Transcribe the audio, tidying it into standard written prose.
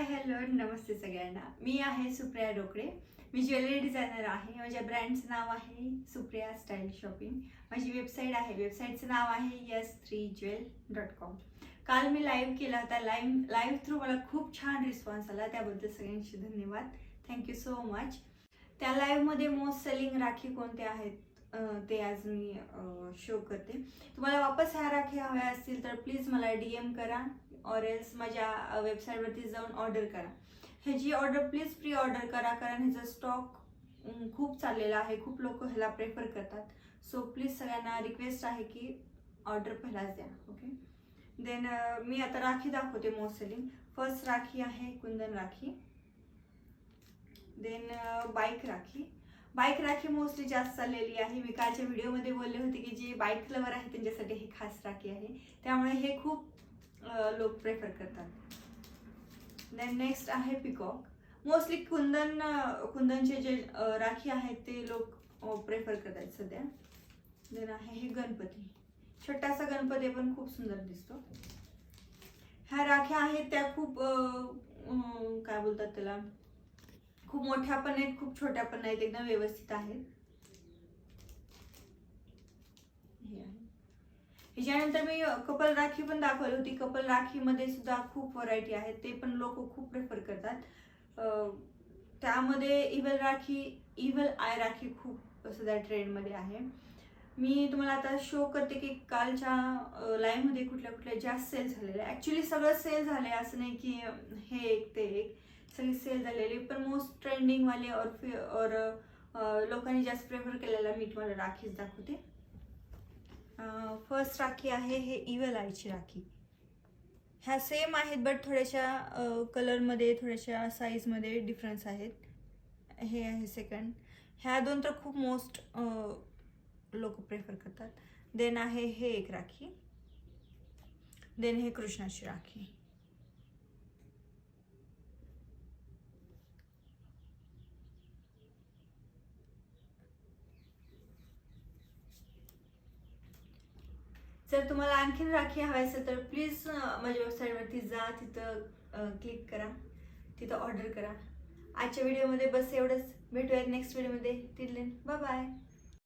Hi hello नमस्ते सगळ्यांना. मी आहे सुप्रिया डोकरे. मी jewellery designer आहे. माझ्या ब्रँडचं नाव आहे सुप्रिया स्टाईल शॉपिंग. माझी वेबसाईट आहे, वेबसाईटचं नाव आहे yes3jewel.com. काल मी लाईव्ह केला होता. लाईव्ह थ्रू मला खूप छान रिस्पॉन्स आला, त्याबद्दल सगळ्यांचे धन्यवाद. Thank you so much. त्या लाईव्हमध्ये मोस्ट सेलिंग राखी कोणत्या आहेत ते आज मी शो करते. तुम्हाला वापस ह्या राखी हव्या असतील तर प्लीज मला DM करा और एल्स माझ्या वेबसाईटवरती जाऊन ऑर्डर करा. ह्याची ऑर्डर प्लीज प्री ऑर्डर करा, कारण ह्याचा स्टॉक खूप चाललेला आहे. खूप लोक ह्याला प्रेफर करतात. सो प्लीज सगळ्यांना रिक्वेस्ट आहे की ऑर्डर पहिलाच द्या. ओके. देन मी आता राखी दाखवते मोस्ट सेलिंग. फर्स्ट राखी आहे kundan rakhi. Then bike rakhi. Bike rakhi mostly जास्त चाललेली आहे. मी कालच्या व्हिडिओमध्ये बोलले होते की जे बाईक लवर आहे त्यांच्यासाठी ही खास राखी आहे, त्यामुळे हे खूप लोक प्रेफर करतात. देन नेक्स्ट आहे पिकॉक. मोस्टली कुंदनचे जे राखी आहेत ते लोक प्रेफर करतात सध्या. देन आहे हे गणपती. छोटासा गणपती पण खूप सुंदर दिसतो. ह्या राख्या आहेत त्या खूप काय बोलतात त्याला, खूप मोठ्या पण आहेत, खूप छोट्या पण नाहीत, एकदम व्यवस्थित आहेत. ह्याच्यानंतर मी कपल राखी पण दाखवली होती. कपल राखीमध्ये सुद्धा खूप व्हरायटी आहेत, ते पण लोक खूप प्रेफर करतात. त्यामध्ये इव्हल आय राखी खूप सध्या ट्रेंडमध्ये आहे. मी तुम्हाला आता शो करते की कालच्या लाईव्हमध्ये कुठल्या कुठल्या जास्त सेल झालेल्या. ॲक्च्युली सगळं सेल झालं आहे, असं नाही की हे एक ते एक, सगळी सेल झालेली. पण मोस्ट ट्रेंडिंगवाले और लोकांनी जास्त प्रेफर केलेला मी तुम्हाला राखीच दाखवते. फर्स्ट राखी आहे हे इव्हल आयची राखी. ह्या सेम आहेत बट थोड्याशा कलरमध्ये, थोड्याशा साईजमध्ये डिफरन्स आहेत. हे आहे सेकंड. ह्या दोन तर खूप मोस्ट लोक प्रेफर करतात. देन आहे हे एक राखी. देन हे कृष्णाची राखी. जर तुम्हाला आणखीन राखी हवी असेल तर प्लीज माझ्या वेबसाईटवरती जा, तिथं क्लिक करा, तिथं ऑर्डर करा. आजच्या व्हिडिओमध्ये बस एवढंच. भेटूयात नेक्स्ट व्हिडिओमध्ये. Till then bye bye.